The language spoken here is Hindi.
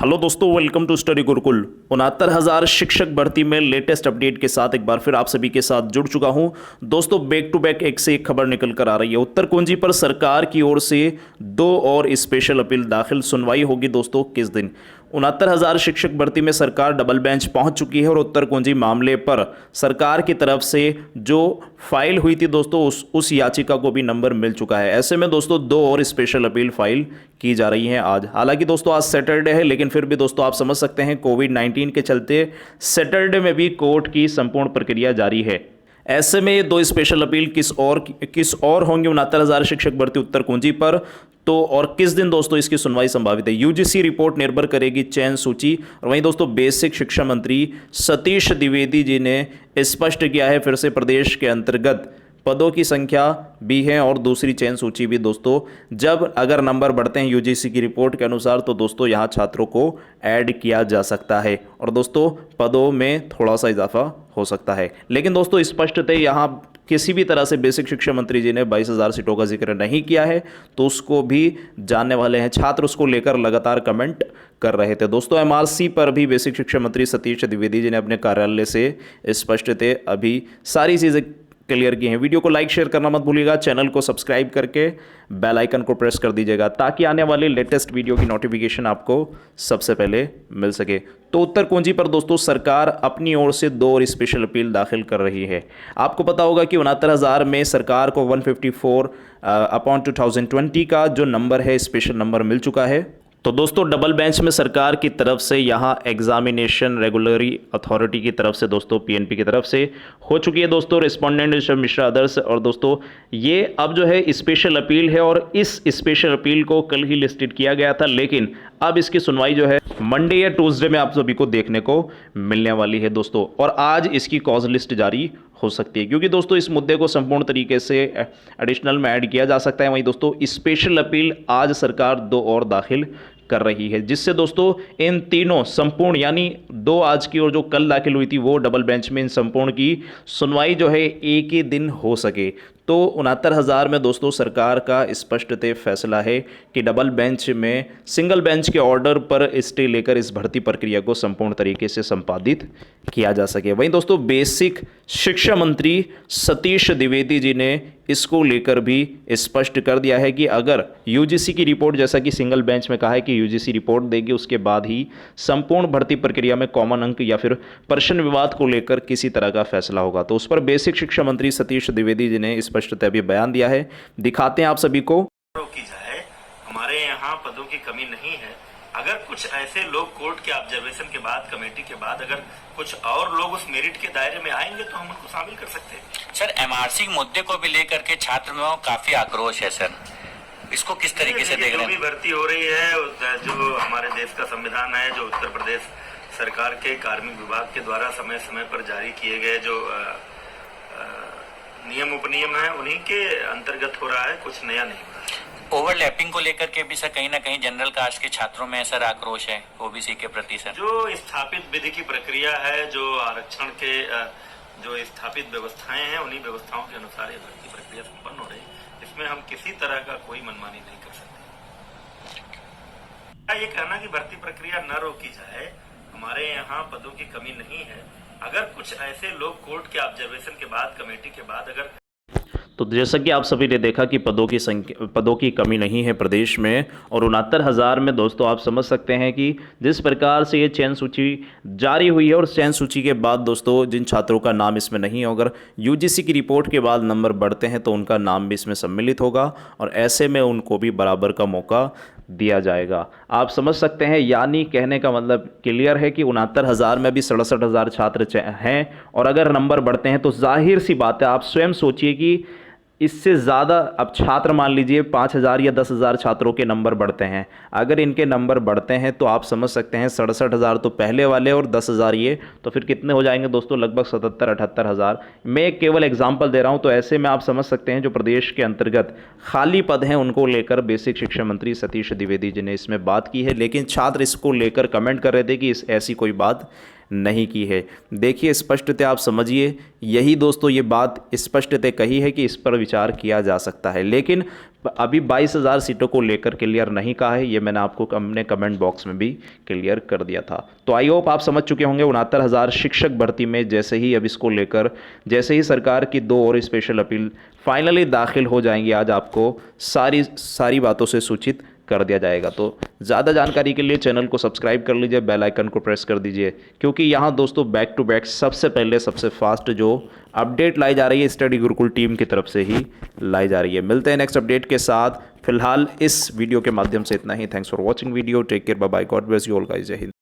हेलो दोस्तों, वेलकम टू स्टडी गुरुकुल। 69,000 शिक्षक भर्ती में लेटेस्ट अपडेट के साथ एक बार फिर आप सभी के साथ जुड़ चुका हूं। दोस्तों, बैक टू बैक एक से एक खबर निकल कर आ रही है। उत्तर कुंजी पर सरकार की ओर से 2 और स्पेशल अपील दाखिल। सुनवाई होगी दोस्तों किस दिन। 69,000 शिक्षक भर्ती में सरकार डबल बेंच पहुंच चुकी है और उत्तर कुंजी मामले पर सरकार की तरफ से जो फाइल हुई थी दोस्तों उस याचिका को भी नंबर मिल चुका है। ऐसे में दोस्तों 2 और स्पेशल अपील फाइल की जा रही हैं आज। हालांकि दोस्तों आज सैटरडे है, लेकिन फिर भी दोस्तों आप समझ सकते हैं कोविड-19 के चलते सैटरडे में भी कोर्ट की संपूर्ण प्रक्रिया जारी है। ऐसे में ये 2 स्पेशल अपील किस और होंगी 69,000 शिक्षक भर्ती उत्तर कुंजी पर, तो और किस दिन दोस्तों इसकी सुनवाई संभावित है। यूजीसी रिपोर्ट निर्भर करेगी चयन सूची। और वहीं दोस्तों बेसिक शिक्षा मंत्री सतीश द्विवेदी जी ने स्पष्ट किया है फिर से प्रदेश के अंतर्गत पदों की संख्या भी है और दूसरी चयन सूची भी दोस्तों। जब अगर नंबर बढ़ते हैं यूजीसी की रिपोर्ट के अनुसार तो दोस्तों यहाँ छात्रों को ऐड किया जा सकता है और दोस्तों पदों में थोड़ा सा इजाफा हो सकता है। लेकिन दोस्तों स्पष्टतः यहाँ किसी भी तरह से बेसिक शिक्षा मंत्री जी ने 22,000 सीटों का जिक्र नहीं किया है, तो उसको भी जानने वाले हैं। छात्र उसको लेकर लगातार कमेंट कर रहे थे। दोस्तों एमआरसी पर भी बेसिक शिक्षा मंत्री सतीश द्विवेदी जी ने अपने कार्यालय से स्पष्टतः अभी सारी चीज़ें क्लियर की हैं। वीडियो को लाइक शेयर करना मत भूलिएगा, चैनल को सब्सक्राइब करके बेल आइकन को प्रेस कर दीजिएगा ताकि आने वाले लेटेस्ट वीडियो की नोटिफिकेशन आपको सबसे पहले मिल सके। तो उत्तर कुंजी पर दोस्तों सरकार अपनी ओर से 2 और स्पेशल अपील दाखिल कर रही है। आपको पता होगा कि 69,000 में सरकार को 154/2020 का जो नंबर है स्पेशल नंबर मिल चुका है। तो दोस्तों डबल बेंच में सरकार की तरफ से यहाँ एग्जामिनेशन रेगुलरी अथॉरिटी की तरफ से दोस्तों पीएनपी की तरफ से हो चुकी है दोस्तों रिस्पोंडेंट ऋषभ मिश्रा अदर्स। और दोस्तों ये अब जो है स्पेशल अपील है और इस स्पेशल अपील को कल ही लिस्टेड किया गया था, लेकिन अब इसकी सुनवाई जो है मंडे या ट्यूसडे में आप सभी को देखने को मिलने वाली है दोस्तों। और आज इसकी कॉज लिस्ट जारी हो सकती है, क्योंकि दोस्तों इस मुद्दे को संपूर्ण तरीके से एडिशनल में ऐड किया जा सकता है। वहीं दोस्तों स्पेशल अपील आज सरकार 2 और दाखिल कर रही है, जिससे दोस्तों इन तीनों संपूर्ण यानी 2 आज की और जो कल दाखिल हुई थी वो डबल बेंच में इन संपूर्ण की सुनवाई जो है एक ही दिन हो सके। तो 69,000 में दोस्तों सरकार का स्पष्टतः फैसला है कि डबल बेंच में सिंगल बेंच के ऑर्डर पर स्टे लेकर इस भर्ती प्रक्रिया को संपूर्ण तरीके से संपादित किया जा सके। वहीं दोस्तों बेसिक शिक्षा मंत्री सतीश द्विवेदी जी ने इसको लेकर भी स्पष्ट कर दिया है कि अगर यूजीसी की रिपोर्ट, जैसा कि सिंगल बेंच में कहा है कि यूजीसी रिपोर्ट देगी, उसके बाद ही संपूर्ण भर्ती प्रक्रिया में कॉमन अंक या फिर प्रश्न विवाद को लेकर किसी तरह का फैसला होगा। तो उस पर बेसिक शिक्षा मंत्री सतीश द्विवेदी जी ने स्पष्टतः भी बयान दिया है। दिखाते हैं आप सभी को। की जाए, हमारे यहाँ पदों की कमी नहीं है। अगर कुछ ऐसे लोग कोर्ट के ऑब्जर्वेशन के बाद, कमेटी के बाद, अगर कुछ और लोग उस मेरिट के दायरे में आएंगे तो हम उनको शामिल कर सकते हैं। सर एमआरसी मुद्दे को भी लेकर के छात्र में काफी आक्रोश है सर, इसको किस तरीके से देख रहे हैं? जो भी भर्ती हो रही है, जो हमारे देश का संविधान है, जो उत्तर प्रदेश सरकार के कार्मिक विभाग के द्वारा समय समय पर जारी किए गए जो नियम उपनियम है, उन्हीं के अंतर्गत हो रहा है, कुछ नया नहीं हो रहा है। ओवरलैपिंग को लेकर के भी सर कहीं ना कहीं जनरल कास्ट के छात्रों में सर आक्रोश है ओबीसी के प्रति सर। जो स्थापित विधि की प्रक्रिया है, जो आरक्षण के जो स्थापित व्यवस्थाएं हैं, उन्हीं व्यवस्थाओं के अनुसार ये भर्ती प्रक्रिया संपन्न हो रही है। इसमें हम किसी तरह का कोई मनमानी नहीं कर सकते। ये कहना कि भर्ती प्रक्रिया न रोकी जाए, हमारे यहाँ पदों की कमी नहीं है। अगर कुछ ऐसे लोग कोर्ट के ऑब्जर्वेशन के बाद, कमेटी के बाद, अगर तो जैसा कि आप सभी ने देखा कि पदों की कमी नहीं है प्रदेश में, और 69,000 में दोस्तों आप समझ सकते हैं कि जिस प्रकार से ये चयन सूची जारी हुई है और चयन सूची के बाद दोस्तों जिन छात्रों का नाम इसमें नहीं है, अगर यूजीसी की रिपोर्ट के बाद नंबर बढ़ते हैं तो उनका नाम भी इसमें सम्मिलित होगा और ऐसे में उनको भी बराबर का मौका दिया जाएगा। आप समझ सकते हैं, यानी कहने का मतलब क्लियर है कि 69,000 में भी 67,000 छात्र हैं और अगर नंबर बढ़ते हैं तो जाहिर सी बात है, आप स्वयं सोचिए कि इससे ज़्यादा अब छात्र, मान लीजिए 5,000 या 10,000 छात्रों के नंबर बढ़ते हैं, अगर इनके नंबर बढ़ते हैं तो आप समझ सकते हैं 67,000 तो पहले वाले और 10,000 ये, तो फिर कितने हो जाएंगे दोस्तों? लगभग 77-78,000। मैं केवल एग्जांपल दे रहा हूं। तो ऐसे में आप समझ सकते हैं जो प्रदेश के अंतर्गत खाली पद हैं उनको लेकर बेसिक शिक्षा मंत्री सतीश द्विवेदी जी ने इसमें बात की है, लेकिन छात्र इसको लेकर कमेंट कर रहे थे कि ऐसी कोई बात नहीं की है। देखिए स्पष्टतः आप समझिए, यही दोस्तों ये बात स्पष्टतः कही है कि इस पर विचार किया जा सकता है, लेकिन अभी 22,000 सीटों को लेकर क्लियर नहीं कहा है। ये मैंने आपको अपने कमेंट बॉक्स में भी क्लियर कर दिया था। तो आई होप आप समझ चुके होंगे 69,000 शिक्षक भर्ती में जैसे ही अब इसको लेकर जैसे ही सरकार की 2 और स्पेशल अपील फाइनली दाखिल हो जाएंगी, आज आपको सारी बातों से सूचित कर दिया जाएगा। तो ज़्यादा जानकारी के लिए चैनल को सब्सक्राइब कर लीजिए, बेल आइकन को प्रेस कर दीजिए, क्योंकि यहाँ दोस्तों बैक टू बैक सबसे पहले सबसे फास्ट जो अपडेट लाई जा रही है स्टडी गुरुकुल टीम की तरफ से ही लाई जा रही है। मिलते हैं नेक्स्ट अपडेट के साथ। फिलहाल इस वीडियो के माध्यम से इतना ही। Thanks for watching video. Take care, bye bye, God bless you all guys, Jai Hind.